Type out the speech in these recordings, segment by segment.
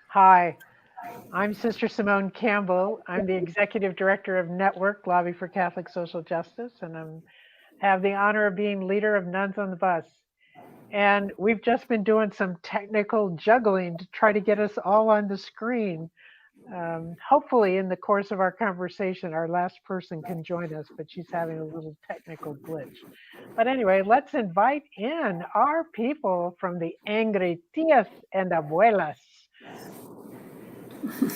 Hi, I'm Sister Simone Campbell. I'm the Executive Director of Network Lobby for Catholic Social Justice, and have the honor of being leader of Nuns on the Bus. And we've just been doing some technical juggling to try to get us all on the screen. Hopefully, in the course of our conversation, our last person can join us, but she's having a little technical glitch. But anyway, let's invite in our people from the Angry Tias and Abuelas.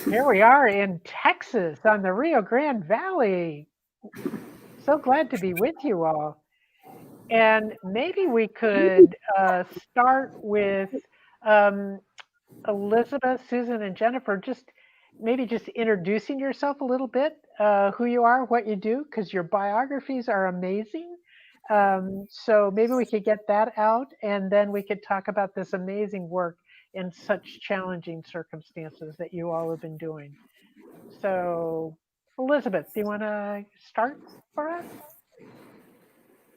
Here we are in Texas on the Rio Grande Valley. So glad to be with you all. And maybe we could start with um, Elizabeth, Susan, and Jennifer. Maybe just introducing yourself a little bit, who you are, what you do, because your biographies are amazing. So maybe we could get that out, and then we could talk about this amazing work in such challenging circumstances that you all have been doing. So, Elizabeth, do you want to start for us?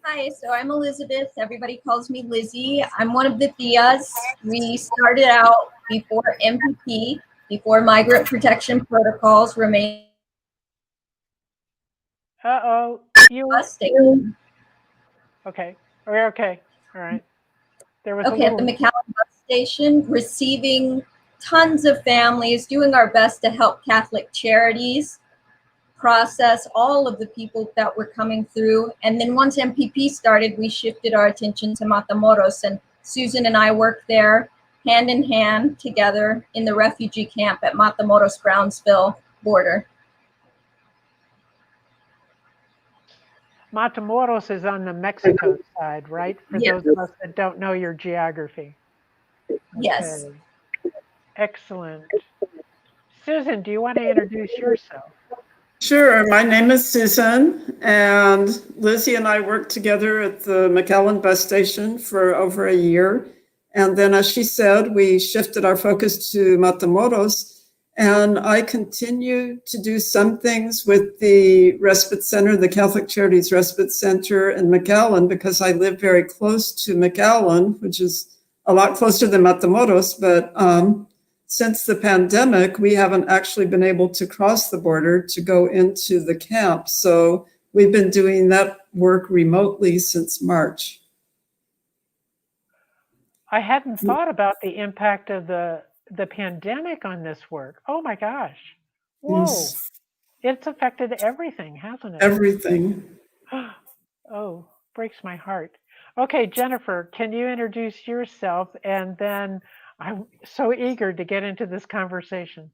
Hi, so I'm Elizabeth. Everybody calls me Lizzie. I'm one of the Tias. We started out before MPP, before Migrant Protection Protocols remained. Uh-oh, Bus station. Okay, we're okay. All right. There was okay, at the McAllen bus station, receiving tons of families, doing our best to help Catholic charities process all of the people that were coming through. And then once MPP started, we shifted our attention to Matamoros, and Susan and I worked there hand in hand together in the refugee camp at Matamoros Brownsville border. Matamoros is on the Mexico side, right? For yes. those of us that don't know your geography. Yes. Okay. Excellent. Susan, do you want to introduce yourself? Sure. My name is Susan, and Lizzie and I worked together at the McAllen bus station for over a year. And then, as she said, we shifted our focus to Matamoros. And I continue to do some things with the Respite Center, the Catholic Charities Respite Center in McAllen, because I live very close to McAllen, which is a lot closer than Matamoros. But since the pandemic, we haven't actually been able to cross the border to go into the camp. So we've been doing that work remotely since March. I hadn't thought about the impact of the pandemic on this work. Oh my gosh. Whoa. Yes. It's affected everything, hasn't it? Everything. Oh, breaks my heart. Okay, Jennifer, can you introduce yourself? And then I'm so eager to get into this conversation.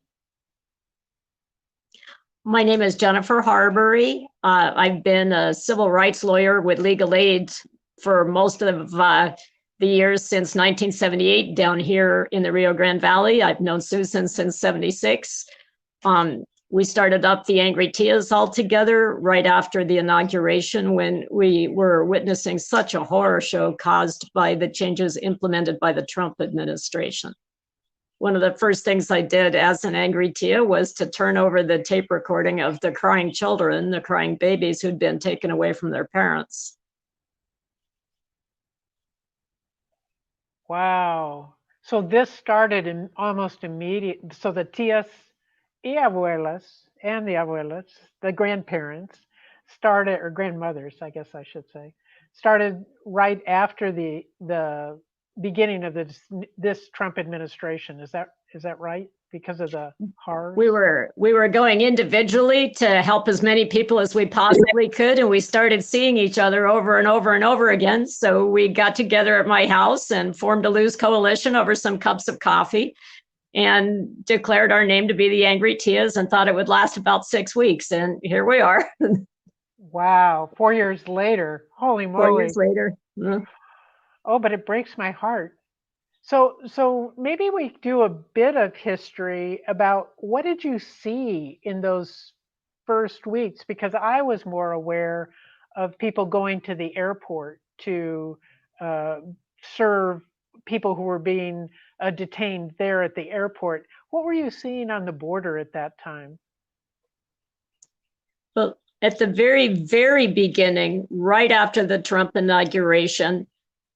My name is Jennifer Harbery. I've been a civil rights lawyer with legal aid for most of the years since 1978 down here in the Rio Grande Valley. I've known Susan since 76. We started up the Angry Tias all together right after the inauguration, when we were witnessing such a horror show caused by the changes implemented by the Trump administration. One of the first things I did as an Angry Tia was to turn over the tape recording of the crying children, the crying babies who'd been taken away from their parents. Wow. So this started in almost immediate. So the Tias y Abuelas and the Abuelas, the grandparents, started, or grandmothers, I guess I should say, started right after the beginning of this Trump administration. Is that right? Because of the horror? We were going individually to help as many people as we possibly could, and we started seeing each other over and over and over again. So we got together at my house and formed a loose coalition over some cups of coffee and declared our name to be the Angry Tias and thought it would last about 6 weeks. And here we are. Wow. 4 years later. Holy moly. 4 years later. Oh, but it breaks my heart. So maybe we do a bit of history about what did you see in those first weeks? Because I was more aware of people going to the airport to serve people who were being detained there at the airport. What were you seeing on the border at that time? Well, at the very, very beginning, right after the Trump inauguration,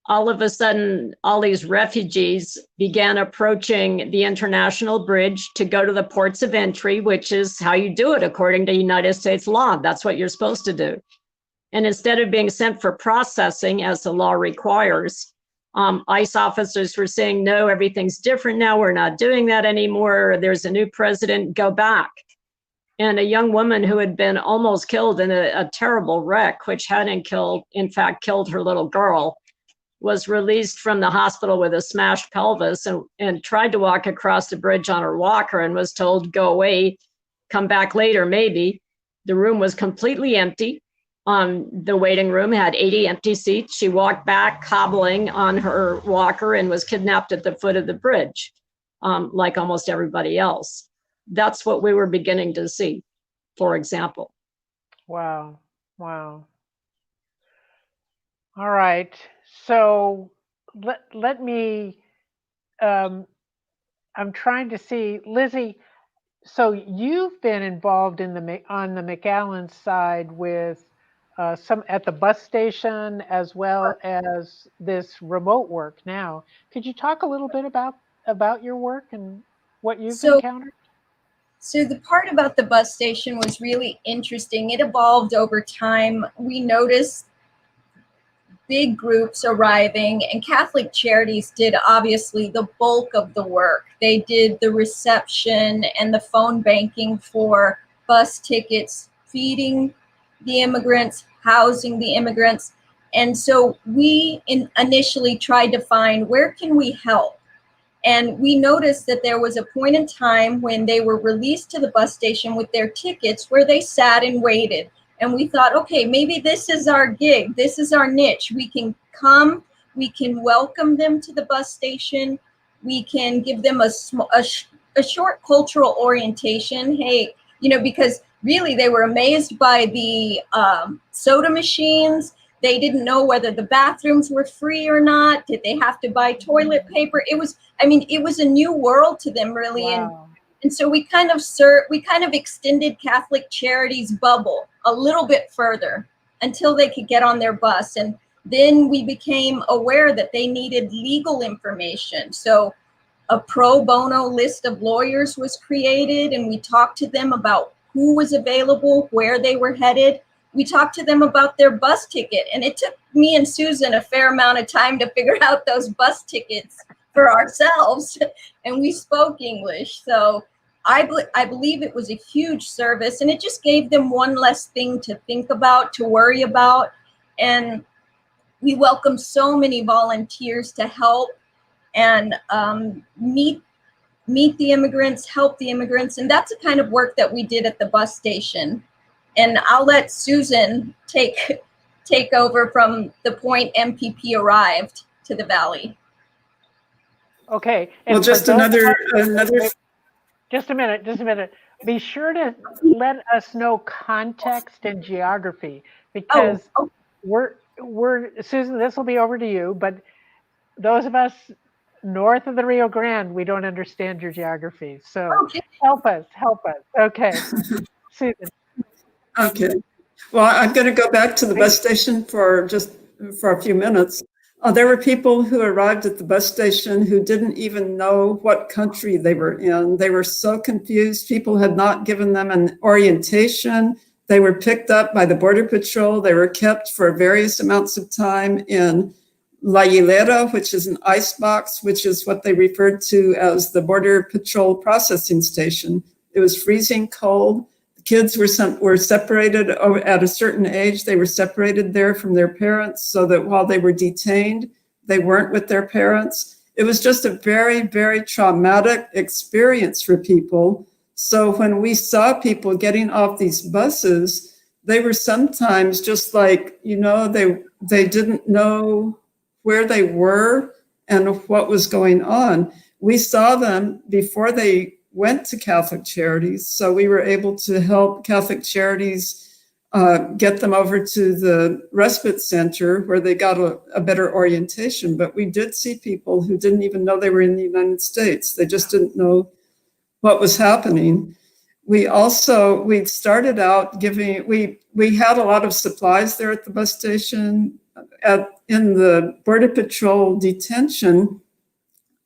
all of a sudden, all these refugees began approaching the international bridge to go to the ports of entry, which is how you do it according to United States law. That's what you're supposed to do. And instead of being sent for processing, as the law requires, ICE officers were saying, no, everything's different now. We're not doing that anymore. There's a new president, go back. And a young woman who had been almost killed in a terrible wreck, which hadn't in fact, killed her little girl, was released from the hospital with a smashed pelvis and tried to walk across the bridge on her walker and was told, go away, come back later, maybe. The room was completely empty. The waiting room had 80 empty seats. She walked back hobbling on her walker and was kidnapped at the foot of the bridge, like almost everybody else. That's what we were beginning to see, for example. Wow. Wow. All right. So let me, I'm trying to see, Lizzie, so you've been involved in on the McAllen side with some at the bus station as well as this remote work now. Could you talk a little bit about your work and what you've encountered? So the part about the bus station was really interesting. It evolved over time. We noticed big groups arriving, and Catholic Charities did obviously the bulk of the work. They did the reception and the phone banking for bus tickets, feeding the immigrants, housing the immigrants. And so we initially tried to find, where can we help? And we noticed that there was a point in time when they were released to the bus station with their tickets where they sat and waited. And we thought, okay, maybe this is our gig. This is our niche. We can come, we can welcome them to the bus station. We can give them a short cultural orientation. Hey, because really they were amazed by the soda machines. They didn't know whether the bathrooms were free or not. Did they have to buy toilet paper? It was a new world to them, really. Wow. And so we kind of extended Catholic Charities' bubble a little bit further until they could get on their bus. And then we became aware that they needed legal information. So a pro bono list of lawyers was created, and we talked to them about who was available, where they were headed. We talked to them about their bus ticket, and it took me and Susan a fair amount of time to figure out those bus tickets for ourselves, and we spoke English. So I believe it was a huge service, and it just gave them one less thing to think about, to worry about. And we welcomed so many volunteers to help and meet the immigrants, help the immigrants. And that's the kind of work that we did at the bus station. And I'll let Susan take over from the point MPP arrived to the Valley. Okay. And well, just another. Just a minute. Be sure to let us know context and geography, because we're Susan, this will be over to you, but those of us north of the Rio Grande, we don't understand your geography. So help us. Okay. Susan. Okay. Well, I'm going to go back to the bus station for a few minutes. There were people who arrived at the bus station who didn't even know what country they were in. They were so confused. People had not given them an orientation. They were picked up by the Border Patrol. They were kept for various amounts of time in La Hilera, which is an ice box, which is what they referred to as the Border Patrol processing station. It was freezing cold. Kids were separated at a certain age. They were separated there from their parents so that while they were detained, they weren't with their parents. It was just a very, very traumatic experience for people. So when we saw people getting off these buses, they were sometimes just like, they didn't know where they were and what was going on. We saw them before they went to Catholic Charities, so we were able to help Catholic Charities get them over to the respite center where they got a better orientation. But we did see people who didn't even know they were in the United States. They just didn't know what was happening. We started out we had a lot of supplies there at the bus station, in the Border Patrol detention,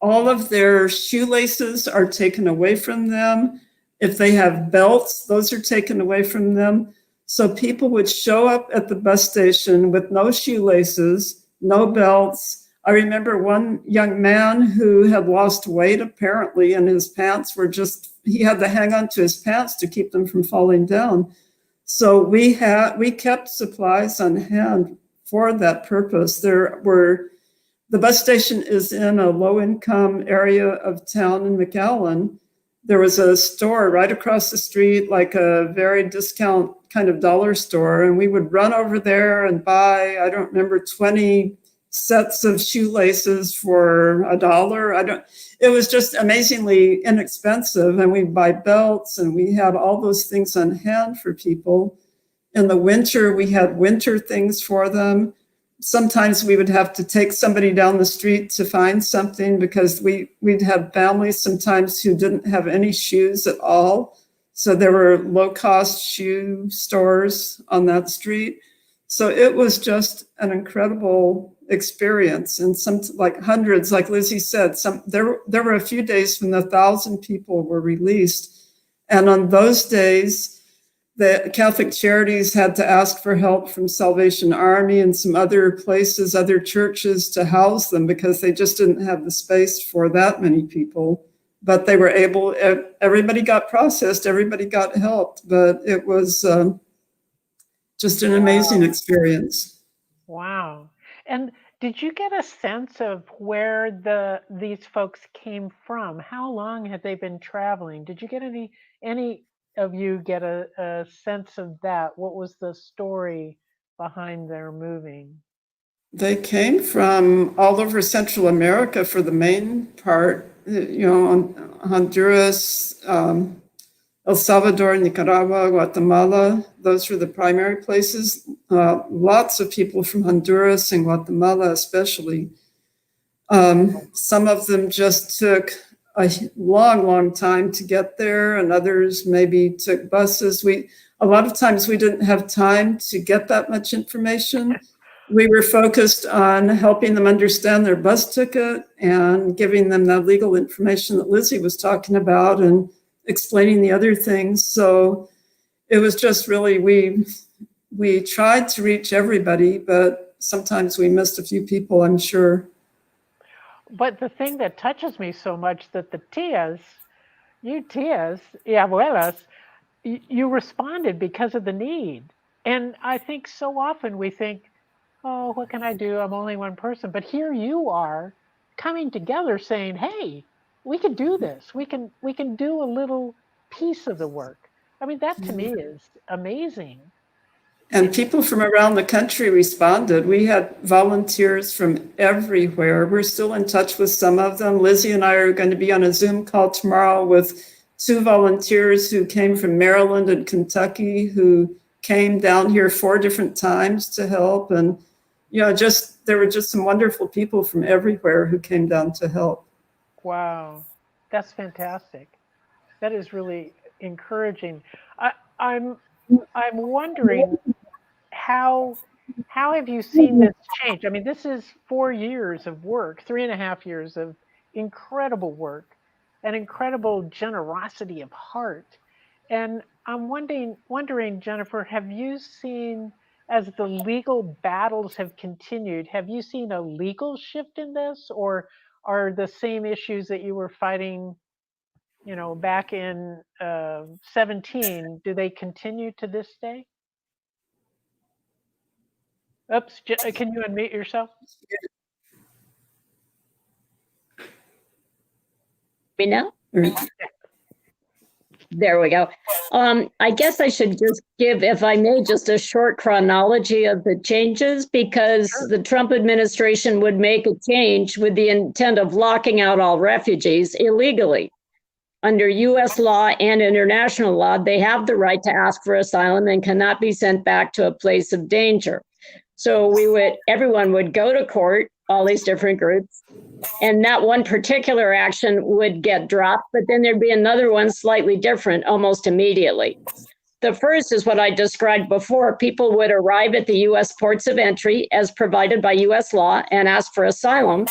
all of their shoelaces are taken away from them. If they have belts, those are taken away from them. So people would show up at the bus station with no shoelaces, no belts. I remember one young man who had lost weight apparently, and his pants were he had to hang on to his pants to keep them from falling down. So we kept supplies on hand for that purpose. The bus station is in a low-income area of town in McAllen. There was a store right across the street, like a very discount kind of dollar store, and we would run over there and buy, I don't remember, 20 sets of shoelaces for $1. It was just amazingly inexpensive, and we'd buy belts, and we had all those things on hand for people. In the winter, we had winter things for them. Sometimes we would have to take somebody down the street to find something because we'd have families sometimes who didn't have any shoes at all. So there were low-cost shoe stores on that street. So it was just an incredible experience. And like hundreds, like Lizzie said, there were a few days when 1,000 people were released. And on those days, the Catholic Charities had to ask for help from Salvation Army and some other places, other churches to house them because they just didn't have the space for that many people. But they were able, everybody got processed, everybody got helped, but it was just an amazing experience. Wow. And did you get a sense of where these folks came from? How long had they been traveling? Did you get any of you get a sense of that? What was the story behind their moving? They came from all over Central America for the main part, Honduras, El Salvador, Nicaragua, Guatemala. Those were the primary places. Lots of people from Honduras and Guatemala especially. Some of them just took a long, long time to get there, and others maybe took buses. A lot of times we didn't have time to get that much information. We were focused on helping them understand their bus ticket and giving them the legal information that Lizzie was talking about and explaining the other things. So it was just really, we tried to reach everybody, but sometimes we missed a few people, I'm sure. But the thing that touches me so much that the tias y abuelas, you responded because of the need. And I think so often we think, oh, what can I do? I'm only one person. But here you are coming together saying, hey, we can do this. We can do a little piece of the work. I mean, that to me is amazing. And people from around the country responded. We had volunteers from everywhere. We're still in touch with some of them. Lizzie and I are going to be on a Zoom call tomorrow with 2 volunteers who came from Maryland and Kentucky, who came down here 4 different times to help. And, there were just some wonderful people from everywhere who came down to help. Wow, that's fantastic. That is really encouraging. I'm wondering, how have you seen this change? I mean, this is 4 years of work, 3.5 years of incredible work, and incredible generosity of heart. And I'm wondering, Jennifer, have you seen, as the legal battles have continued, have you seen a legal shift in this, or are the same issues that you were fighting, back in 17, do they continue to this day? Oops, can you unmute yourself? Me now? There we go. I guess I should just give, if I may, just a short chronology of the changes, because the Trump administration would make a change with the intent of locking out all refugees illegally. Under U.S. law and international law, they have the right to ask for asylum and cannot be sent back to a place of danger. So everyone would go to court, all these different groups, and that one particular action would get dropped, but then there'd be another one slightly different almost immediately. The first is what I described before. People would arrive at the U.S. ports of entry as provided by U.S. law and ask for asylum.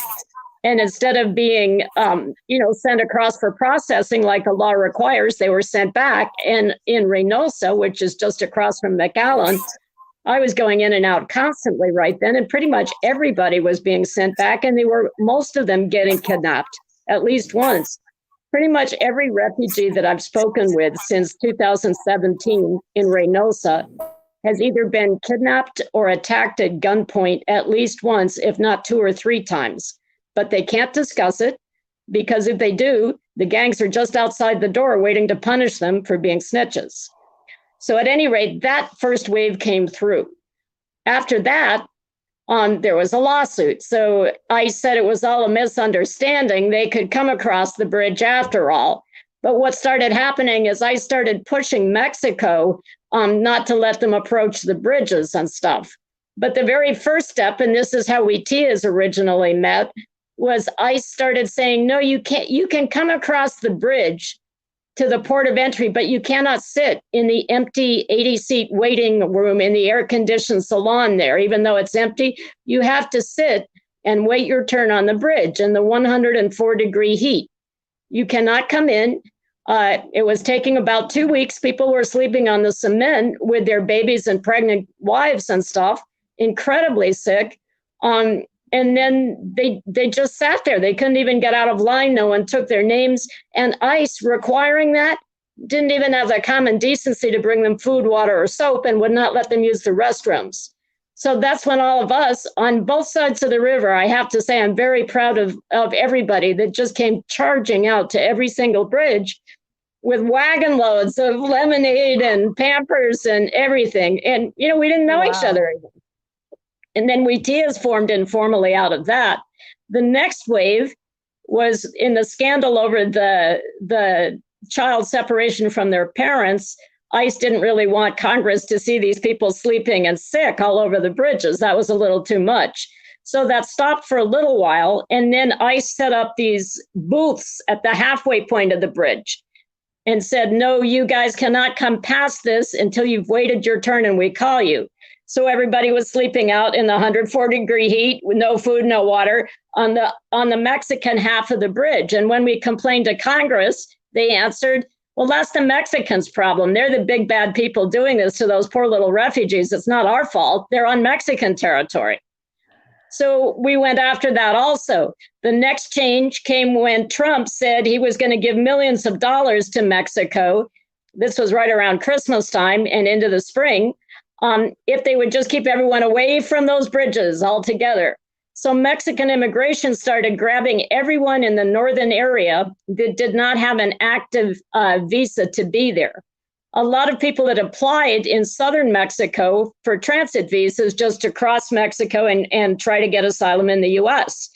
And instead of being, sent across for processing like the law requires, they were sent back. And in Reynosa, which is just across from McAllen, I was going in and out constantly right then, and pretty much everybody was being sent back, and most of them getting kidnapped at least once. Pretty much every refugee that I've spoken with since 2017 in Reynosa has either been kidnapped or attacked at gunpoint at least once, if not 2 or 3 times. But they can't discuss it, because if they do, the gangs are just outside the door waiting to punish them for being snitches. So at any rate, that first wave came through. After that, there was a lawsuit. So I said it was all a misunderstanding. They could come across the bridge after all. But what started happening is I started pushing Mexico not to let them approach the bridges and stuff. But the very first step, and this is how we Tias originally met, was I started saying, no, you can't. You can come across the bridge to the port of entry, but you cannot sit in the empty 80-seat waiting room in the air-conditioned salon there, even though it's empty. You have to sit and wait your turn on the bridge in the 104-degree heat. You cannot come in. It was taking about 2 weeks. People were sleeping on the cement with their babies and pregnant wives and stuff, incredibly sick. And then they just sat there. They couldn't even get out of line. No one took their names. And ICE, requiring that, didn't even have the common decency to bring them food, water, or soap, and would not let them use the restrooms. So that's when all of us on both sides of the river, I have to say, I'm very proud of everybody that just came charging out to every single bridge with wagon loads of lemonade and Pampers and everything. And, we didn't know each other. And then we Tias formed informally out of that. The next wave was in the scandal over the child separation from their parents. ICE didn't really want Congress to see these people sleeping and sick all over the bridges. That was a little too much. So that stopped for a little while. And then ICE set up these booths at the halfway point of the bridge and said, no, you guys cannot come past this until you've waited your turn and we call you. So everybody was sleeping out in the 104-degree heat with no food, no water on the Mexican half of the bridge. And when we complained to Congress, they answered, well, that's the Mexicans' problem. They're the big bad people doing this to those poor little refugees. It's not our fault. They're on Mexican territory. So we went after that also. The next change came when Trump said he was going to give millions of dollars to Mexico. This was right around Christmas time and into the spring. If they would just keep everyone away from those bridges altogether. So Mexican immigration started grabbing everyone in the northern area that did not have an active visa to be there. A lot of people that applied in southern Mexico for transit visas just to cross Mexico and try to get asylum in the US.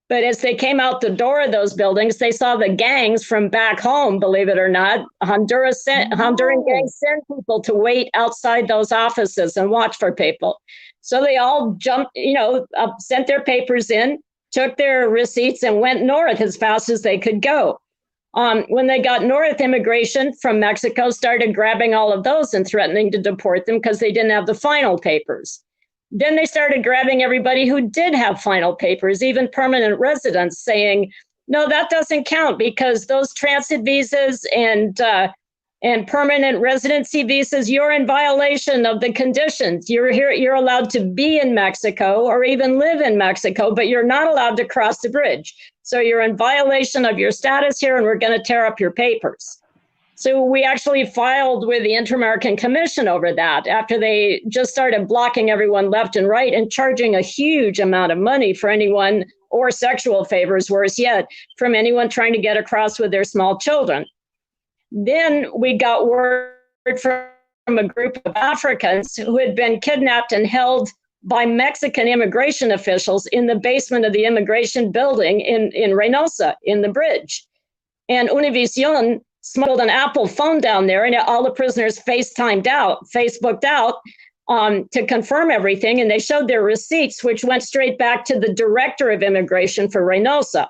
But as they came out the door of those buildings, they saw the gangs from back home, believe it or not. Honduran gangs sent people to wait outside those offices and watch for people. So they all jumped, sent their papers in, took their receipts and went north as fast as they could go. When they got north, immigration from Mexico started grabbing all of those and threatening to deport them because they didn't have the final papers. Then they started grabbing everybody who did have final papers, even permanent residents, saying, no, that doesn't count because those transit visas and permanent residency visas, you're in violation of the conditions. You're here, you're allowed to be in Mexico or even live in Mexico, but you're not allowed to cross the bridge. So you're in violation of your status here and we're going to tear up your papers. So we actually filed with the Inter-American Commission over that after they just started blocking everyone left and right and charging a huge amount of money for anyone, or sexual favors, worse yet, from anyone trying to get across with their small children. Then we got word from a group of Africans who had been kidnapped and held by Mexican immigration officials in the basement of the immigration building in Reynosa, in the bridge. And Univision smuggled an Apple phone down there, and all the prisoners Facebooked out to confirm everything. And they showed their receipts, which went straight back to the director of immigration for Reynosa.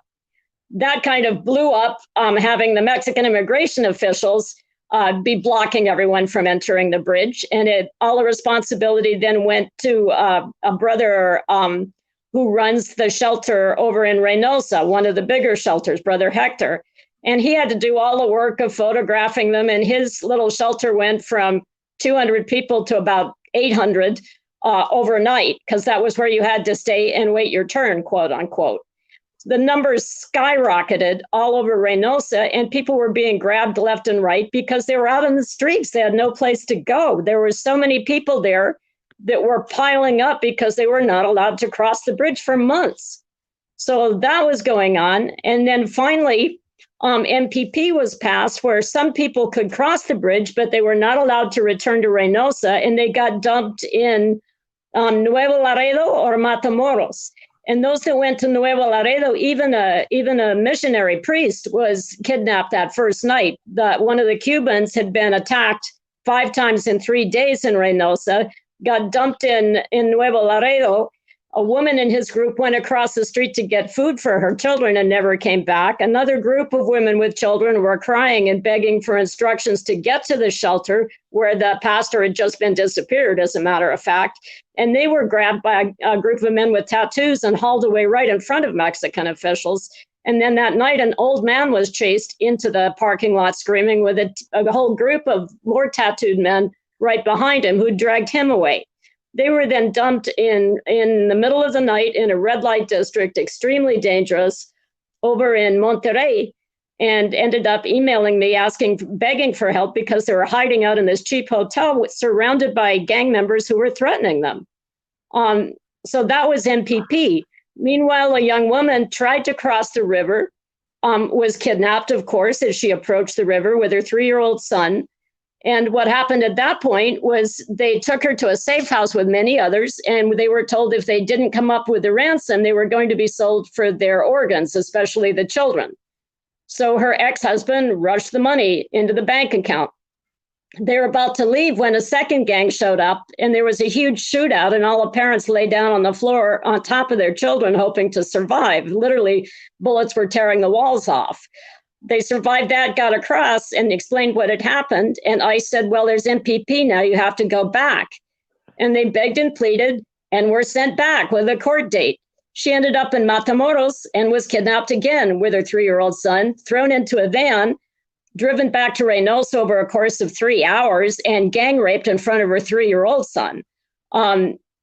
That kind of blew up, having the Mexican immigration officials be blocking everyone from entering the bridge. And all the responsibility then went to a brother who runs the shelter over in Reynosa, one of the bigger shelters, Brother Hector. And he had to do all the work of photographing them. And his little shelter went from 200 people to about 800 overnight, because that was where you had to stay and wait your turn, quote unquote. The numbers skyrocketed all over Reynosa, and people were being grabbed left and right because they were out in the streets. They had no place to go. There were so many people there that were piling up because they were not allowed to cross the bridge for months. So that was going on. And then finally, MPP was passed where some people could cross the bridge, but they were not allowed to return to Reynosa, and they got dumped in Nuevo Laredo or Matamoros. And those that went to Nuevo Laredo, even a missionary priest was kidnapped that first night. One of the Cubans had been attacked 5 times in 3 days in Reynosa, got dumped in Nuevo Laredo. A woman in his group went across the street to get food for her children and never came back. Another group of women with children were crying and begging for instructions to get to the shelter where the pastor had just been disappeared, as a matter of fact. And they were grabbed by a group of men with tattoos and hauled away right in front of Mexican officials. And then that night, an old man was chased into the parking lot screaming with a whole group of more tattooed men right behind him who dragged him away. They were then dumped in the middle of the night in a red light district, extremely dangerous, over in Monterrey, and ended up emailing me begging for help because they were hiding out in this cheap hotel surrounded by gang members who were threatening them. So that was MPP. Meanwhile, a young woman tried to cross the river, was kidnapped, of course, as she approached the river with her 3-year-old son. And what happened at that point was they took her to a safe house with many others, and they were told if they didn't come up with the ransom, they were going to be sold for their organs, especially the children. So her ex-husband rushed the money into the bank account. They were about to leave when a second gang showed up, and there was a huge shootout, and all the parents lay down on the floor on top of their children, hoping to survive. Literally, bullets were tearing the walls off. They survived that, got across, and explained what had happened. And I said, well, there's MPP now, you have to go back. And they begged and pleaded and were sent back with a court date. She ended up in Matamoros and was kidnapped again with her 3-year-old son, thrown into a van, driven back to Reynosa over a course of 3 hours, and gang raped in front of her 3-year-old son.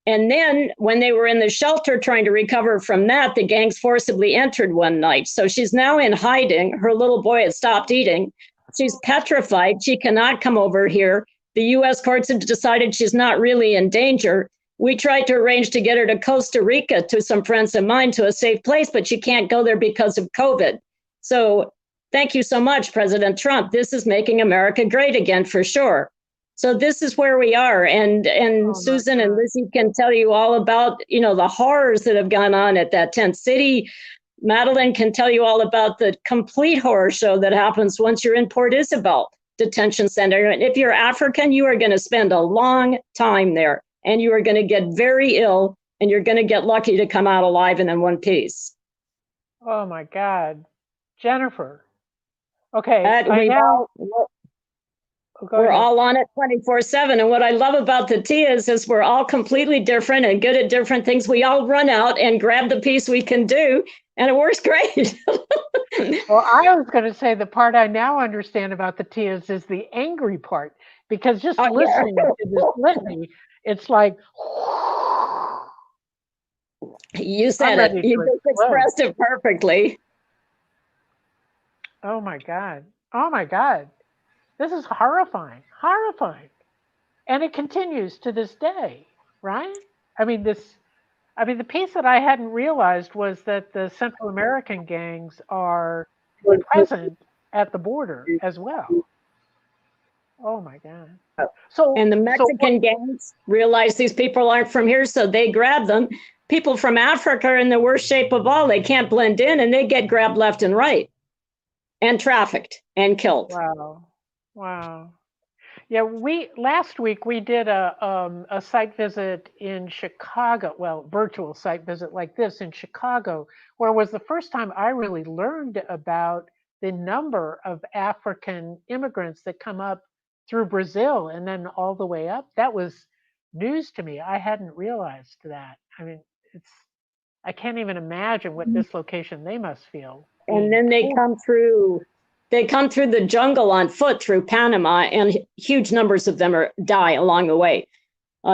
And then when they were in the shelter trying to recover from that, the gangs forcibly entered one night. So she's now in hiding. Her little boy had stopped eating. She's petrified. She cannot come over here. The U.S. courts have decided she's not really in danger. We tried to arrange to get her to Costa Rica to some friends of mine to a safe place, but she can't go there because of COVID. So thank you so much, President Trump. This is making America great again for sure. So this is where we are, and Susan and Lizzie can tell you all about, the horrors that have gone on at that tent city. Madeline can tell you all about the complete horror show that happens once you're in Port Isabel Detention Center. And if you're African, you are going to spend a long time there, and you are going to get very ill, and you're going to get lucky to come out alive and in one piece. Oh my God, Jennifer. Okay, we're all on it 24/7. And what I love about the Tias is we're all completely different and good at different things. We all run out and grab the piece we can do, and it works great. Well, I was going to say the part I now understand about the Tias is the angry part, because just listening to this litany, it's like, you said it. You just expressed it perfectly. Oh my God. Oh my God. This is horrifying, horrifying. And it continues to this day, right? I mean, the piece that I hadn't realized was that the Central American gangs are present at the border as well. Oh my God. And the Mexican gangs realize these people aren't from here, so they grab them. People from Africa are in the worst shape of all. They can't blend in, and they get grabbed left and right and trafficked and killed. Wow. Yeah, last week we did a site visit in Chicago, virtual site visit like this in Chicago, where it was the first time I really learned about the number of African immigrants that come up through Brazil and then all the way up. That was news to me. I hadn't realized that. I mean, it's I can't even imagine what dislocation they must feel. And then they come through the jungle on foot through Panama, and huge numbers of them die along the way.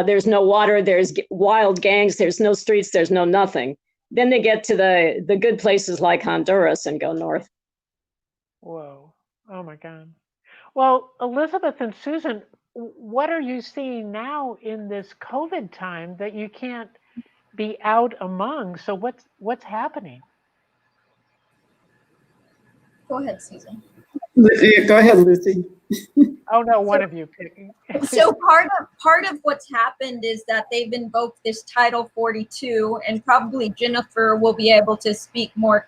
There's no water, there's wild gangs, there's no streets, there's no nothing. Then they get to the good places like Honduras and go north. Whoa. Oh my God. Well, Elizabeth and Susan, what are you seeing now in this COVID time that you can't be out among? So what's happening? Go ahead, Susan. Go ahead, Lucy. Oh no, one of you picking. So part of what's happened is that they've invoked this Title 42, and probably Jennifer will be able to speak more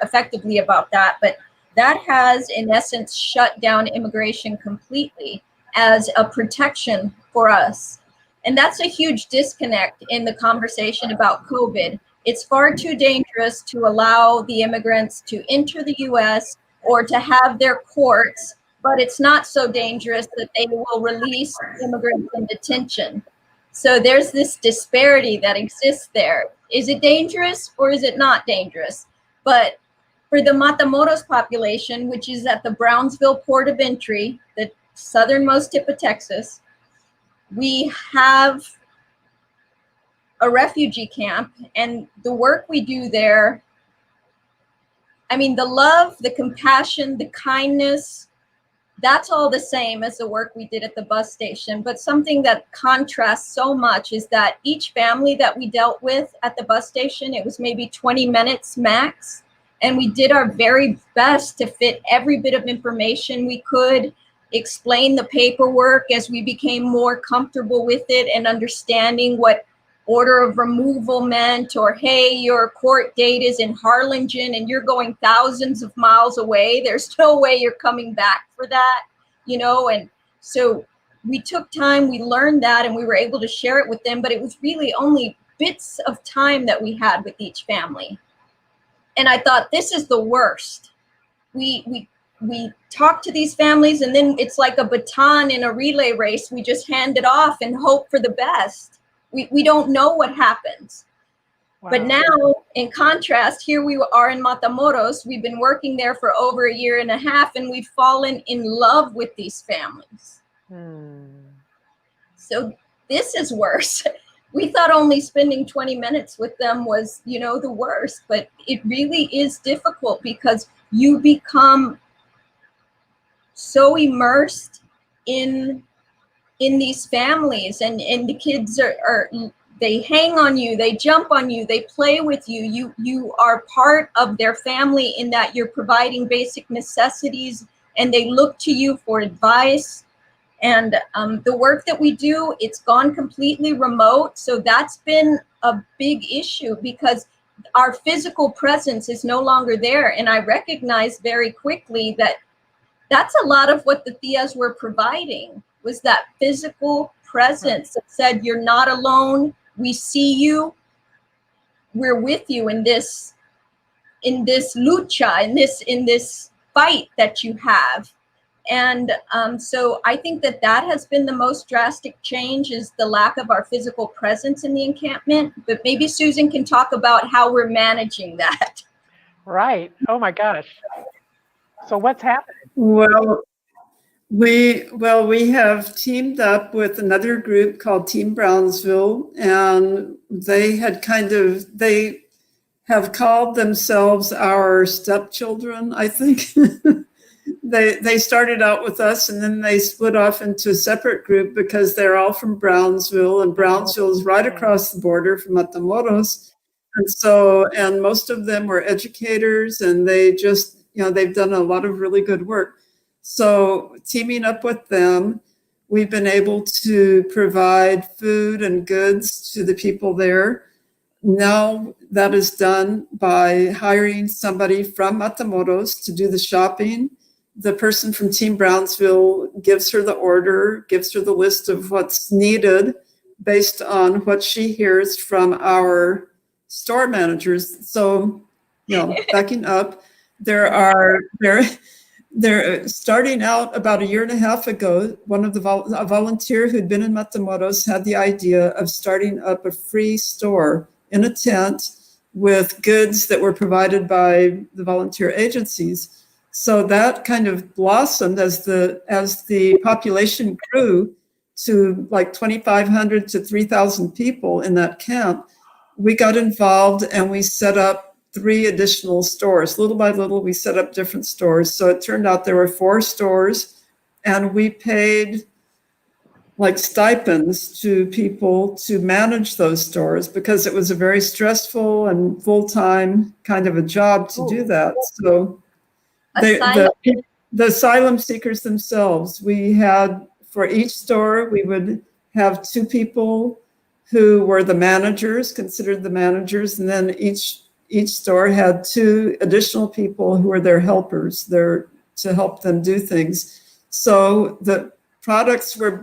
effectively about that. But that has, in essence, shut down immigration completely as a protection for us. And that's a huge disconnect in the conversation about COVID. It's far too dangerous to allow the immigrants to enter the US or to have their courts, but it's not so dangerous that they will release immigrants in detention. So there's this disparity that exists there. Is it dangerous or is it not dangerous? But for the Matamoros population, which is at the Brownsville port of entry, the southernmost tip of Texas, we have a refugee camp, and the work we do there, I mean, the love, the compassion, the kindness, that's all the same as the work we did at the bus station. But something that contrasts so much is that each family that we dealt with at the bus station, it was maybe 20 minutes max. And we did our very best to fit every bit of information we could, explain the paperwork as we became more comfortable with it and understanding what order of removal meant, or hey, your court date is in Harlingen and you're going thousands of miles away. There's no way you're coming back for that, you know? And so we took time, we learned that, and we were able to share it with them, but it was really only bits of time that we had with each family. And I thought, this is the worst. We talk to these families, and then it's like a baton in a relay race. We just hand it off and hope for the best. We don't know what happens. Wow. But now, in contrast, here we are in Matamoros. We've been working there for over a year and a half, and we've fallen in love with these families. So this is worse. We thought only spending 20 minutes with them was, you know, the worst, but it really is difficult because you become so immersed in these families, and the kids are they hang on you, they jump on you, they play with you. You are part of their family in that you're providing basic necessities, and they look to you for advice. And the work that we do, it's gone completely remote. So that's been a big issue because our physical presence is no longer there. And I recognized very quickly that that's a lot of what the Tias were providing, was that physical presence that said, you're not alone. We see you. We're with you in this lucha, in this fight that you have. And so I think that has been the most drastic change, is the lack of our physical presence in the encampment. But maybe Susan can talk about how we're managing that. Right. Oh my gosh. So what's happening? Well, we have teamed up with another group called Team Brownsville, and they have called themselves our stepchildren, I think. They started out with us, and then they split off into a separate group because they're all from Brownsville, and Brownsville is right across the border from Matamoros. And most of them were educators, and they just, they've done a lot of really good work. So teaming up with them, we've been able to provide food and goods to the people there. Now that is done by hiring somebody from Matamoros to do the shopping. The person from Team Brownsville gives her the order, gives her the list of what's needed based on what she hears from our store managers. So, backing up, They're starting out about a year and a half ago. One of a volunteer who'd been in Matamoros had the idea of starting up a free store in a tent with goods that were provided by the volunteer agencies. So that kind of blossomed as the population grew to like 2,500 to 3,000 people in that camp. We got involved and we set up 3 additional stores. Little by little, we set up different stores. So it turned out there were 4 stores, and we paid like stipends to people to manage those stores because it was a very stressful and full-time kind of a job to do that. So the asylum seekers themselves, we had, for each store, we would have 2 people who were the managers, considered the managers, and then each store had 2 additional people who were their helpers, there to help them do things. So the products were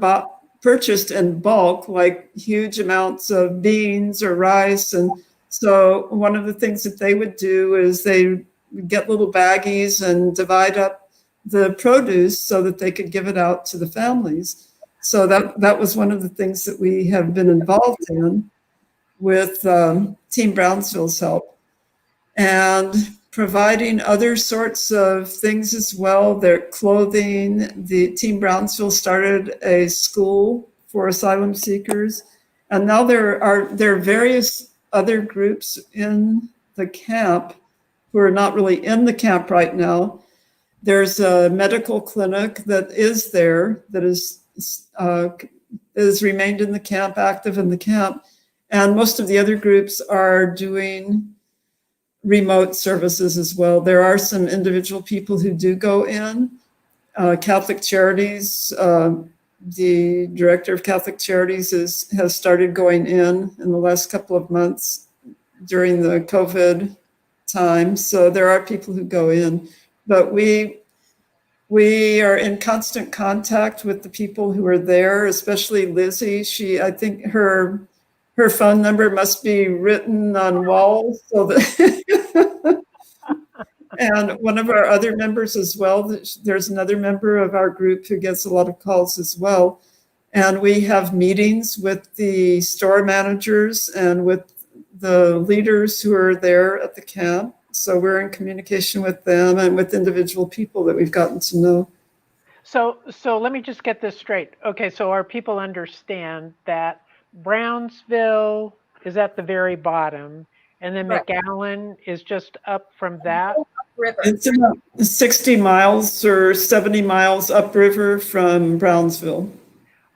purchased in bulk, like huge amounts of beans or rice. And so one of the things that they would do is they would get little baggies and divide up the produce so that they could give it out to the families. So that was one of the things that we have been involved in with Team Brownsville's help. And providing other sorts of things as well, their clothing. The Team Brownsville started a school for asylum seekers. And now there are various other groups in the camp who are not really in the camp right now. There's a medical clinic that is there, that is remained in the camp, active in the camp. And most of the other groups are doing remote services as well. There are some individual people who do go in. Catholic Charities, the director of Catholic Charities has started going in the last couple of months during the COVID time. So there are people who go in, but we are in constant contact with the people who are there, especially Lizzie. I think her phone number must be written on walls so that and one of our other members as well, there's another member of our group who gets a lot of calls as well. And we have meetings with the store managers and with the leaders who are there at the camp. So we're in communication with them and with individual people that we've gotten to know. So let me just get this straight. Okay, so our people understand that Brownsville is at the very bottom, and then Right. McAllen is just up from that. River. It's about 60 miles or 70 miles upriver from Brownsville.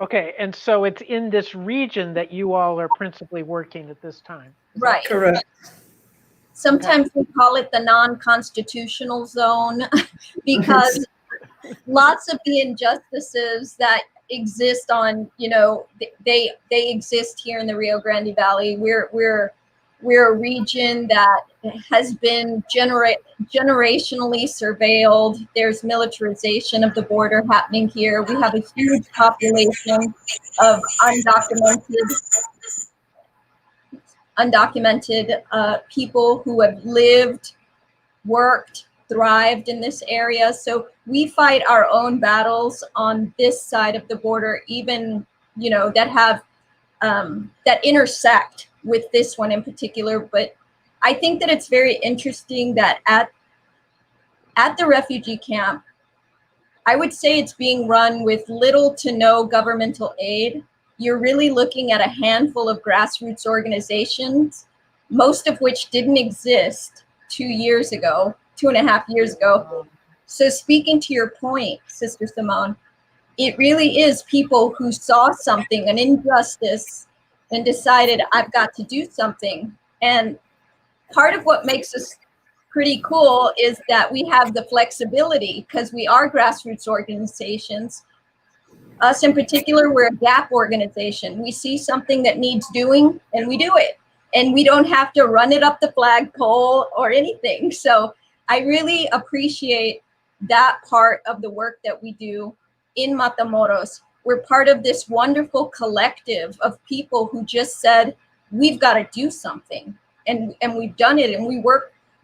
Okay, and so it's in this region that you all are principally working at this time. Right. Correct. Sometimes we call it the non-constitutional zone because lots of the injustices that exist on, they exist here in the Rio Grande Valley. We're a region that has been generationally surveilled. There's militarization of the border happening here. We have a huge population of undocumented people who have lived, worked, thrived in this area. So we fight our own battles on this side of the border, even, that have, that intersect with this one in particular. But I think that it's very interesting that at the refugee camp, I would say it's being run with little to no governmental aid. You're really looking at a handful of grassroots organizations, most of which didn't exist 2.5 years ago. So speaking to your point, Sister Simone, it really is people who saw something, an injustice, and decided, I've got to do something. And part of what makes us pretty cool is that we have the flexibility because we are grassroots organizations. Us in particular, we're a gap organization. We see something that needs doing and we do it. And we don't have to run it up the flagpole or anything. So I really appreciate that part of the work that we do in Matamoros. We're part of this wonderful collective of people who just said, we've got to do something. And we've done it, and we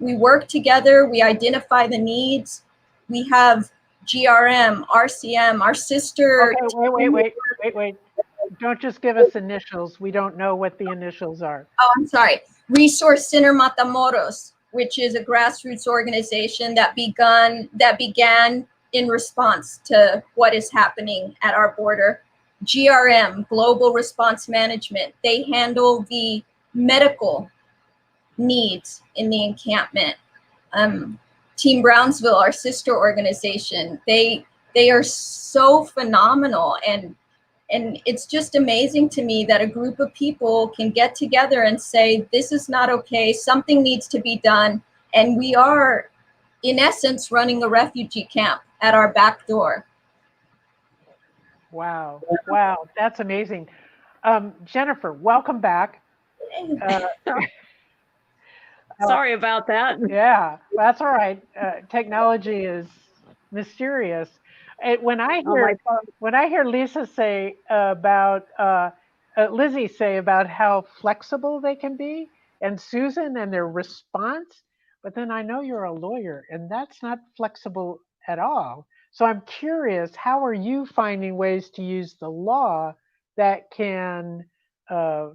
We work together, we identify the needs. We have GRM, RCM, our sister. Okay, wait. Don't just give us initials. We don't know what the initials are. Oh, I'm sorry. Resource Center Matamoros, which is a grassroots organization that began in response to what is happening at our border. GRM, Global Response Management, they handle the medical needs in the encampment. Team Brownsville, our sister organization, they are so phenomenal, and it's just amazing to me that a group of people can get together and say, this is not okay, something needs to be done, and we are, in essence, running a refugee camp at our back door. Wow, that's amazing. Jennifer, welcome back. Sorry about that. Yeah, that's all right. Technology is mysterious. When I hear Lisa say about Lizzie say about how flexible they can be, and Susan and their response, but then I know you're a lawyer, and that's not flexible at all. So I'm curious, how are you finding ways to use the law that can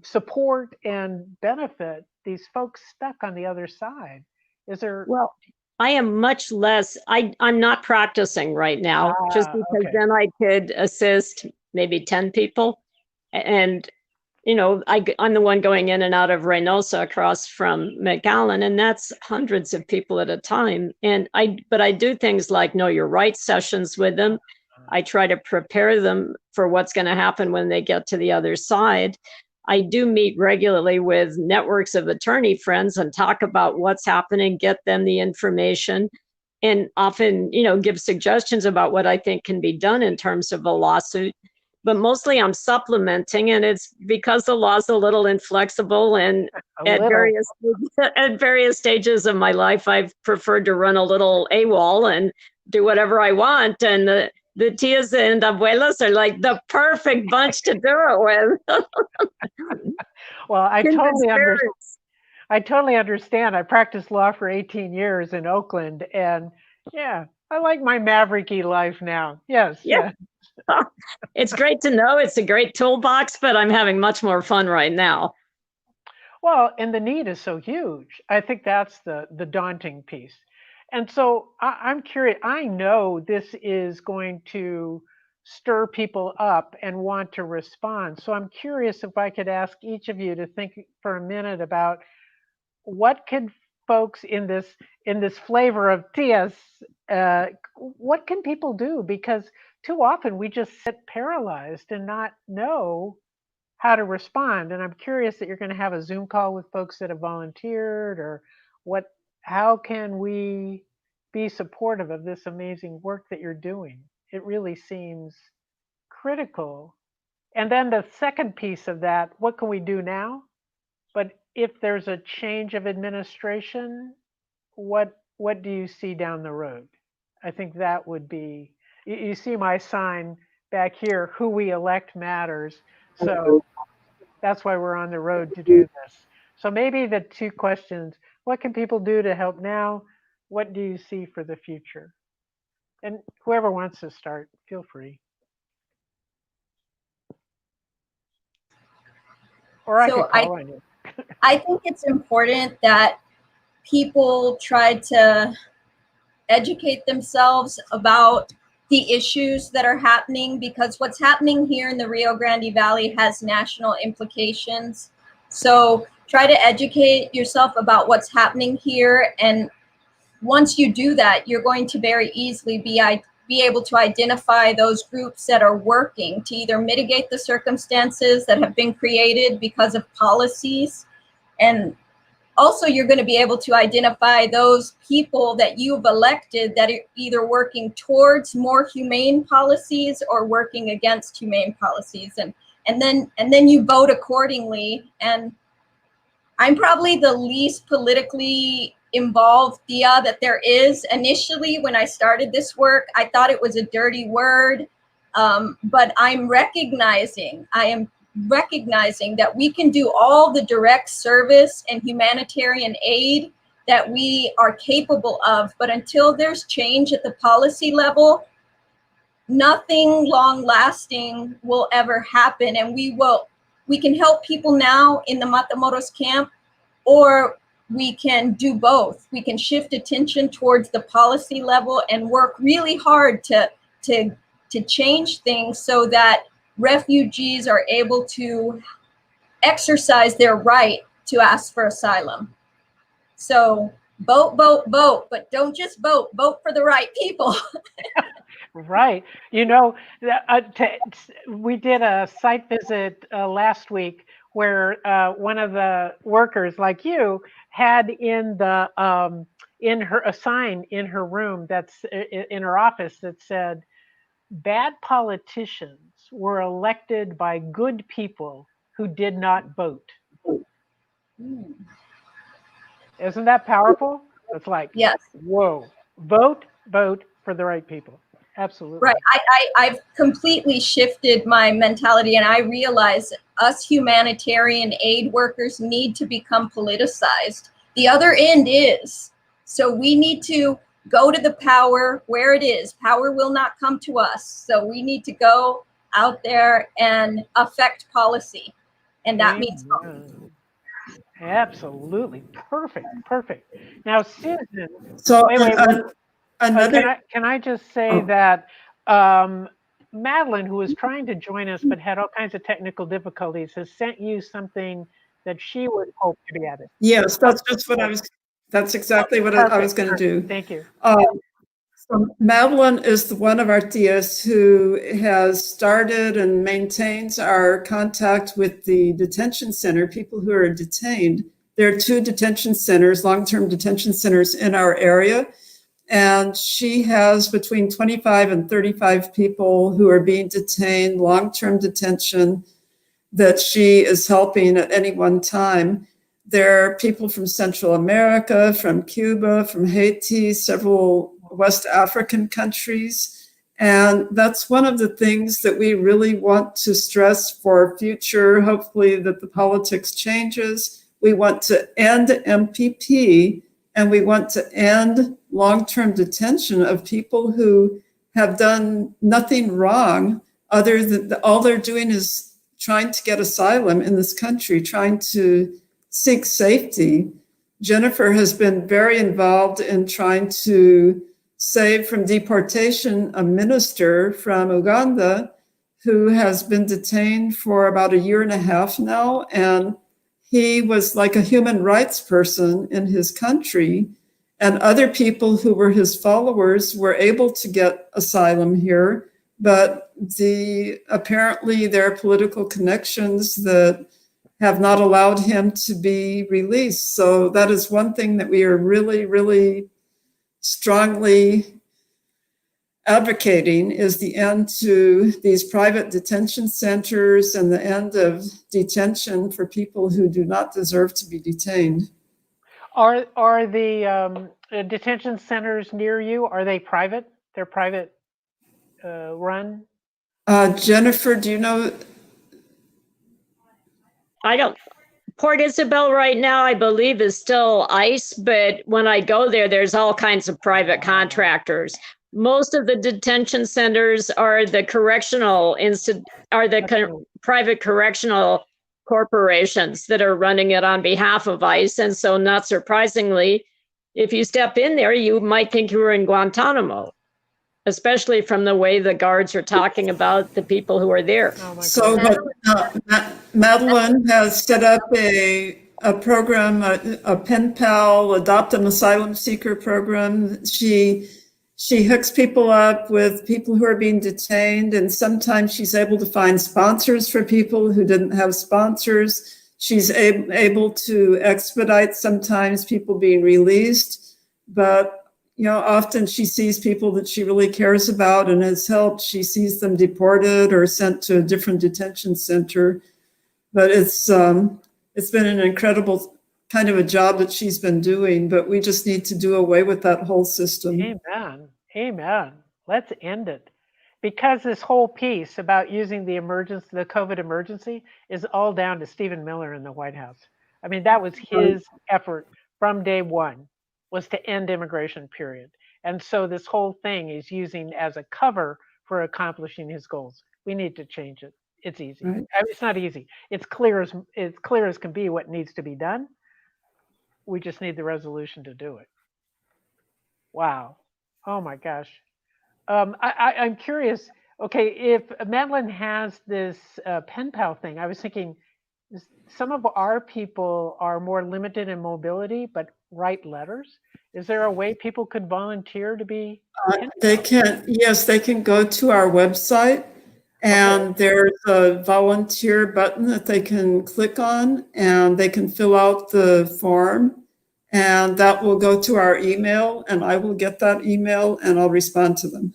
support and benefit these folks stuck on the other side? Is there? Well, I am much less, I'm not practicing right now, just because Okay. then I could assist maybe 10 people. And, you know, I'm the one going in and out of Reynosa across from McAllen, and that's hundreds of people at a time. But I do things like know your rights sessions with them. I try to prepare them for what's going to happen when they get to the other side. I do meet regularly with networks of attorney friends and talk about what's happening, get them the information, and often, you know, give suggestions about what I think can be done in terms of a lawsuit. But mostly I'm supplementing, and it's because the law's a little inflexible, and at various stages of my life, I've preferred to run a little AWOL and do whatever I want. And the Tias and Abuelas are like the perfect bunch to do it with. Well, I totally understand. I practiced law for 18 years in Oakland, and yeah, I like my mavericky life now. Yes, yeah. It's great to know. It's a great toolbox, but I'm having much more fun right now. Well, and the need is so huge. I think that's the daunting piece. And so I'm curious. I know this is going to stir people up and want to respond. So I'm curious if I could ask each of you to think for a minute about what can folks in this flavor of Tias, what can people do? Because too often we just sit paralyzed and not know how to respond. And I'm curious that you're going to have a Zoom call with folks that have volunteered, or how can we be supportive of this amazing work that you're doing? It really seems critical. And then the second piece of that, what can we do now? But if there's a change of administration, what do you see down the road? I think that would be, you see my sign back here, who we elect matters. So that's why we're on the road to do this. So maybe the two questions, what can people do to help now? What do you see for the future? And whoever wants to start, feel free. Or I could call on you. I think it's important that people try to educate themselves about the issues that are happening, because what's happening here in the Rio Grande Valley has national implications. So try to educate yourself about what's happening here. And once you do that, you're going to very easily be able to identify those groups that are working to either mitigate the circumstances that have been created because of policies. And also, you're going to be able to identify those people that you've elected that are either working towards more humane policies or working against humane policies, and then you vote accordingly. And I'm probably the least politically involved Tia that there is. Initially, when I started this work, I thought it was a dirty word, but I am recognizing that we can do all the direct service and humanitarian aid that we are capable of. But until there's change at the policy level, nothing long lasting will ever happen. And we can help people now in the Matamoros camp, or we can do both. We can shift attention towards the policy level and work really hard to change things so that refugees are able to exercise their right to ask for asylum. So vote, but don't just vote for the right people. Right. You know, we did a site visit last week where one of the workers, like you, had in a sign in her room that's in her office that said, "Bad politicians were elected by good people who did not vote." Isn't that powerful? It's like, Yes. whoa, vote for the right people. Absolutely. Right. I've completely shifted my mentality, and I realize us humanitarian aid workers need to become politicized. The other end is. So we need to go to the power where it is. Power will not come to us. So we need to go out there and affect policy. And that means voting. Absolutely. Perfect. Now, Susan, So wait. another. Can I just say that Madeline, who was trying to join us but had all kinds of technical difficulties, has sent you something that she would hope to be added. Yes, that's just what I was. That's exactly what I was going to do. Thank you. So Madeline is one of our tias who has started and maintains our contact with the detention center, people who are detained. There are 2 detention centers, long-term detention centers in our area. And she has between 25 and 35 people who are being detained, long-term detention, that she is helping at any one time. There are people from Central America, from Cuba, from Haiti, several West African countries. And that's one of the things that we really want to stress for future, hopefully that the politics changes. We want to end MPP, and we want to end long-term detention of people who have done nothing wrong other than all they're doing is trying to get asylum in this country, trying to seek safety. Jennifer has been very involved in trying to save from deportation a minister from Uganda who has been detained for about 1.5 years now. And he was like a human rights person in his country. And other people who were his followers were able to get asylum here. But apparently there are political connections that have not allowed him to be released. So that is one thing that we are really, really strongly advocating, is the end to these private detention centers and the end of detention for people who do not deserve to be detained. Are the detention centers near you, are they private? They're private run? Jennifer, do you know? I don't. Port Isabel right now, I believe, is still ICE, but when I go there, there's all kinds of private contractors. Most of the detention centers are the private correctional corporations that are running it on behalf of ICE. And so, not surprisingly, if you step in there, you might think you were in Guantanamo, especially from the way the guards are talking about the people who are there. Oh so Madeline has set up a program, a pen pal, adopt an asylum seeker program. She hooks people up with people who are being detained, and sometimes she's able to find sponsors for people who didn't have sponsors. She's able to expedite sometimes people being released, but often she sees people that she really cares about and has helped. She sees them deported or sent to a different detention center. But it's been an incredible kind of a job that she's been doing, but we just need to do away with that whole system. Amen. Let's end it. Because this whole piece about using the COVID emergency is all down to Stephen Miller in the White House. I mean, that was his effort from day one. was to end immigration, period. And so this whole thing is using as a cover for accomplishing his goals. We need to change it. It's easy. Right. I mean, it's not easy. It's clear as can be what needs to be done. We just need the resolution to do it. Wow. Oh my gosh. I'm curious. Okay, if Madeline has this pen pal thing, I was thinking some of our people are more limited in mobility, but write letters. Is there a way people could volunteer to be pen They pals? can, yes, they can go to our website and there's a volunteer button that they can click on and they can fill out the form and that will go to our email and I will get that email and I'll respond to them.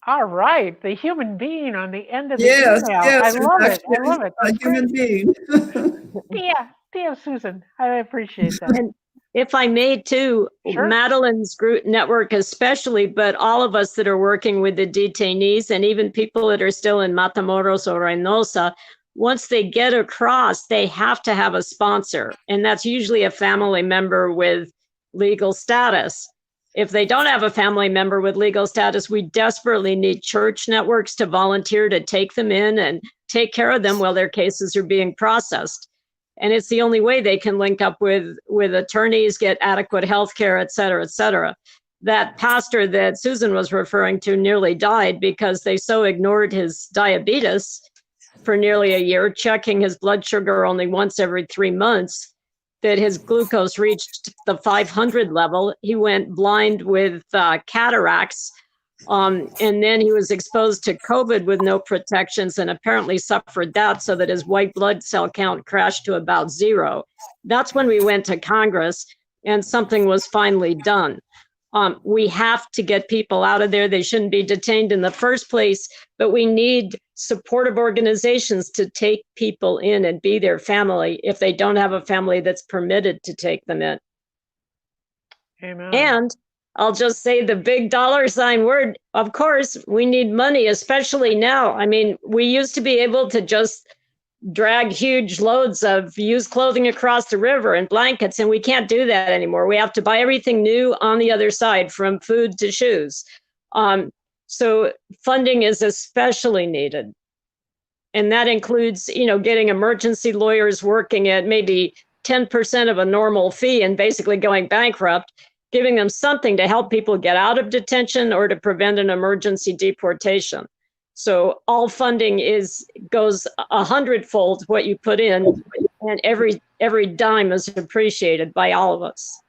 All right, the human being on the end of the Yes, email. I yes, there's love it. I actually love it. a That's human great. being. Dear Susan, I appreciate that. And if I may too, Sure. Madeline's group network especially, but all of us that are working with the detainees and even people that are still in Matamoros or Reynosa, once they get across, they have to have a sponsor. And that's usually a family member with legal status. If they don't have a family member with legal status, we desperately need church networks to volunteer to take them in and take care of them while their cases are being processed. And it's the only way they can link up with attorneys, get adequate health care, et cetera, et cetera. That pastor that Susan was referring to nearly died because they so ignored his diabetes for nearly a year, checking his blood sugar only once every 3 months, that his glucose reached the 500 level. He went blind with cataracts. And then he was exposed to COVID with no protections and apparently suffered that so that his white blood cell count crashed to about 0. That's when we went to Congress and something was finally done. We have to get people out of there. They shouldn't be detained in the first place, but we need supportive organizations to take people in and be their family if they don't have a family that's permitted to take them in. Amen. And I'll just say the big $ word, of course, we need money, especially now. I mean, we used to be able to just drag huge loads of used clothing across the river and blankets, and we can't do that anymore. We have to buy everything new on the other side, from food to shoes. So funding is especially needed. And that includes, getting emergency lawyers working at maybe 10% of a normal fee and basically going bankrupt, giving them something to help people get out of detention or to prevent an emergency deportation. So all funding goes 100-fold what you put in, and every dime is appreciated by all of us.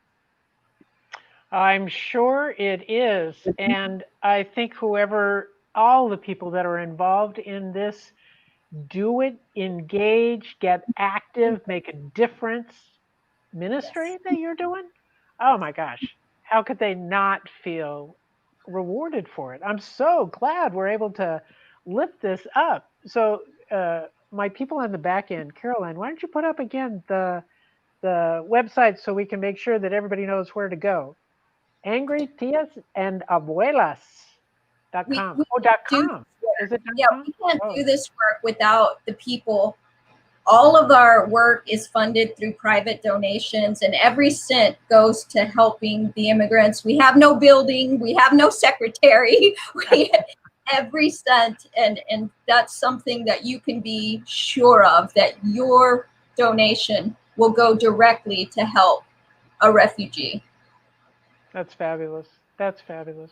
I'm sure it is. And I think all the people that are involved in this, do it, engage, get active, make a difference. Ministry that you're doing? Oh my gosh. How could they not feel rewarded for it? I'm so glad we're able to lift this up. So my people on the back end, Caroline, why don't you put up again the website so we can make sure that everybody knows where to go? Angry Tias and Abuelas.com. .com. Is it Yeah, .com? we can't do this work without the people. All of our work is funded through private donations, and every cent goes to helping the immigrants. We have no building, we have no secretary, every cent, and that's something that you can be sure of, that your donation will go directly to help a refugee. That's fabulous. That's fabulous.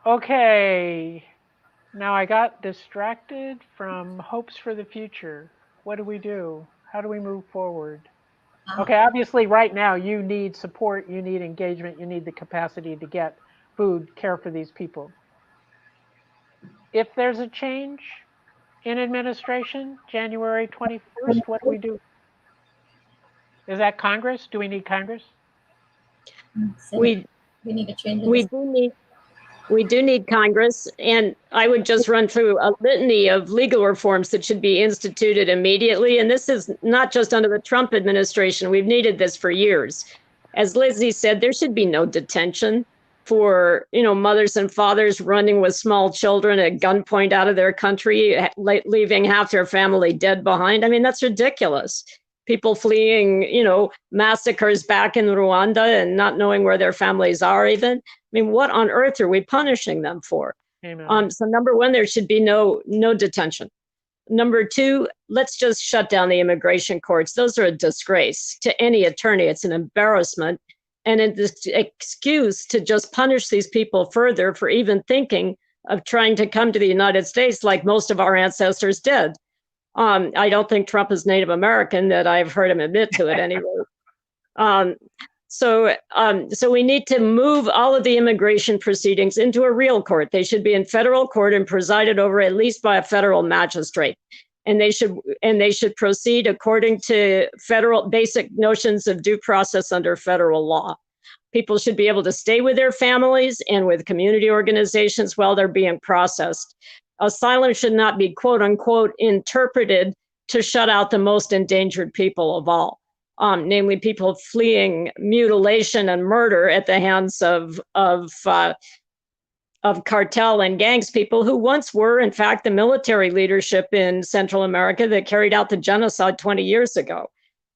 Okay. Now I got distracted from hopes for the future. What do we do? How do we move forward? Okay, obviously right now you need support, you need engagement, you need the capacity to get food, care for these people. If there's a change in administration, January 21st, what do we do? Is that Congress? Do we need Congress? We need to change it. We do need Congress, and I would just run through a litany of legal reforms that should be instituted immediately. And this is not just under the Trump administration. We've needed this for years. As Lizzie said, there should be no detention for, mothers and fathers running with small children at gunpoint out of their country, leaving half their family dead behind. I mean, that's ridiculous. people fleeing, massacres back in Rwanda and not knowing where their families are even. I mean, what on earth are we punishing them for? Amen. So number one, there should be no detention. Number two, let's just shut down the immigration courts. Those are a disgrace to any attorney. It's an embarrassment and an excuse to just punish these people further for even thinking of trying to come to the United States like most of our ancestors did. I don't think Trump is Native American, that I've heard him admit to it anyway. So we need to move all of the immigration proceedings into a real court. They should be in federal court and presided over at least by a federal magistrate. And they should proceed according to federal basic notions of due process under federal law. People should be able to stay with their families and with community organizations while they're being processed. Asylum should not be, quote unquote, interpreted to shut out the most endangered people of all, namely people fleeing mutilation and murder at the hands of cartel and gangs people who once were, in fact, the military leadership in Central America that carried out the genocide 20 years ago.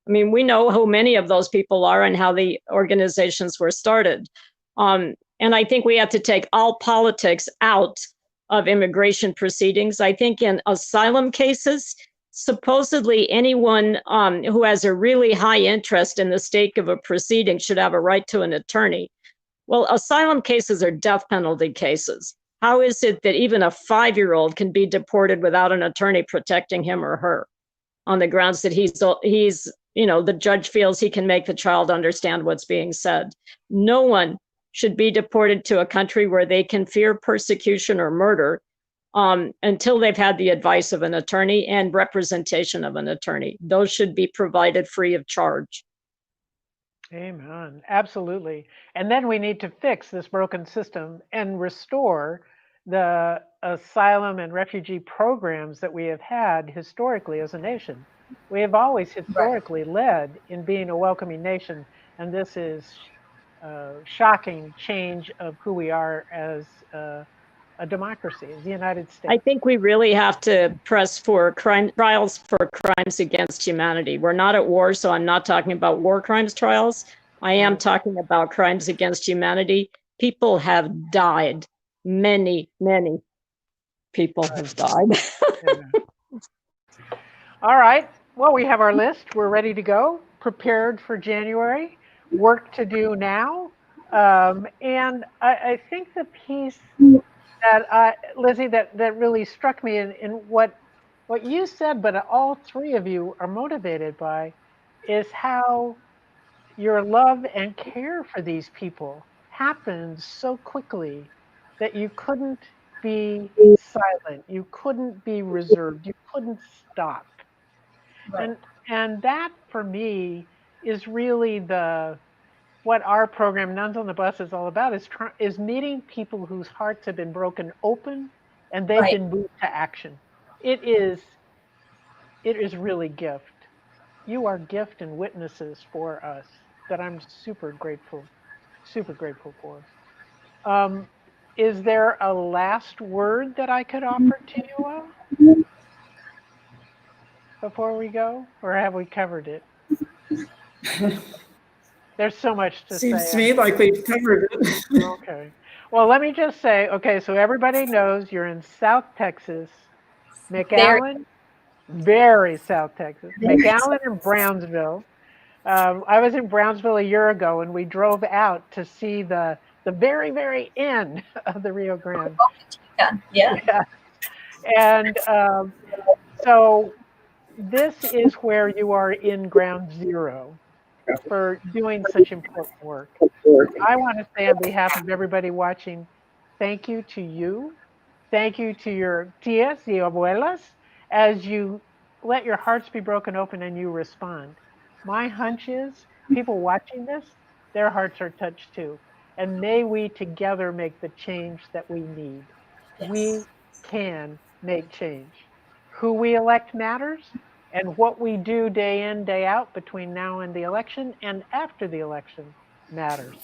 I mean, we know who many of those people are and how the organizations were started. And I think we have to take all politics out of immigration proceedings. I think in asylum cases, supposedly anyone who has a really high interest in the stake of a proceeding should have a right to an attorney. Well, asylum cases are death penalty cases. How is it that even a 5-year-old can be deported without an attorney protecting him or her on the grounds that he's the judge feels he can make the child understand what's being said? No one should be deported to a country where they can fear persecution or murder until they've had the advice of an attorney and representation of an attorney. Those should be provided free of charge. Amen. Absolutely. And then we need to fix this broken system and restore the asylum and refugee programs that we have had historically as a nation. We have always historically led in being a welcoming nation, and this is a shocking change of who we are as a democracy, as the United States. I think we really have to press for trials for crimes against humanity. We're not at war, so I'm not talking about war crimes trials. I am talking about crimes against humanity. People have died. Many, many people have died. All right. Well, we have our list. We're ready to go. Prepared for January. Work to do now. And I think the piece that Lizzie, that really struck me in what you said, but all three of you are motivated by, is how your love and care for these people happens so quickly that you couldn't be silent, you couldn't be reserved, you couldn't stop. Right. And that for me is really what our program Nuns on the Bus is all about, is meeting people whose hearts have been broken open and they've been moved to action. It is really gift. You are gift and witnesses for us that I'm super grateful for. Is there a last word that I could offer to you all before we go, or have we covered it? There's so much to say. Seems to me like we've covered it. Okay. Well, let me just say, okay, so everybody knows you're in South Texas, McAllen, very South Texas, McAllen and Brownsville. I was in Brownsville a year ago, and we drove out to see the very, very end of the Rio Grande. Yeah. And so this is where you are in ground zero for doing such important work. I want to say on behalf of everybody watching, thank you to you. Thank you to your tias y abuelas as you let your hearts be broken open and you respond. My hunch is people watching this, their hearts are touched too. And may we together make the change that we need. Yes. We can make change. Who we elect matters, and what we do day in, day out between now and the election and after the election matters.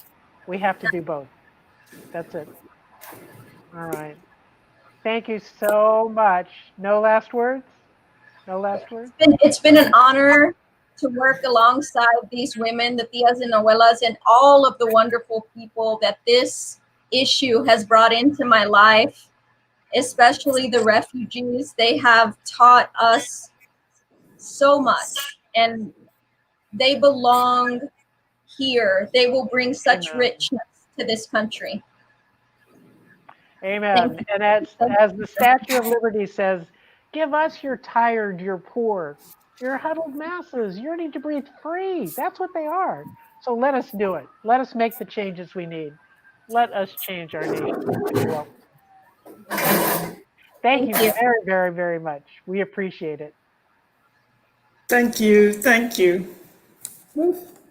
We have to do both. That's it. All right. Thank you so much. No last words? No last words? It's been an honor to work alongside these women, the tias and abuelas, and all of the wonderful people that this issue has brought into my life, especially the refugees. They have taught us so much, and they belong here. They will bring such Amen. richness to this country. Amen. And as the Statue of Liberty says, give us your tired, your poor, your huddled masses, yearning to breathe free. That's what they are. So let us do it. Let us make the changes we need. Let us change our nation, if you will. Thank you Thank you. very, very, very much. We appreciate it. Thank you. Thank you.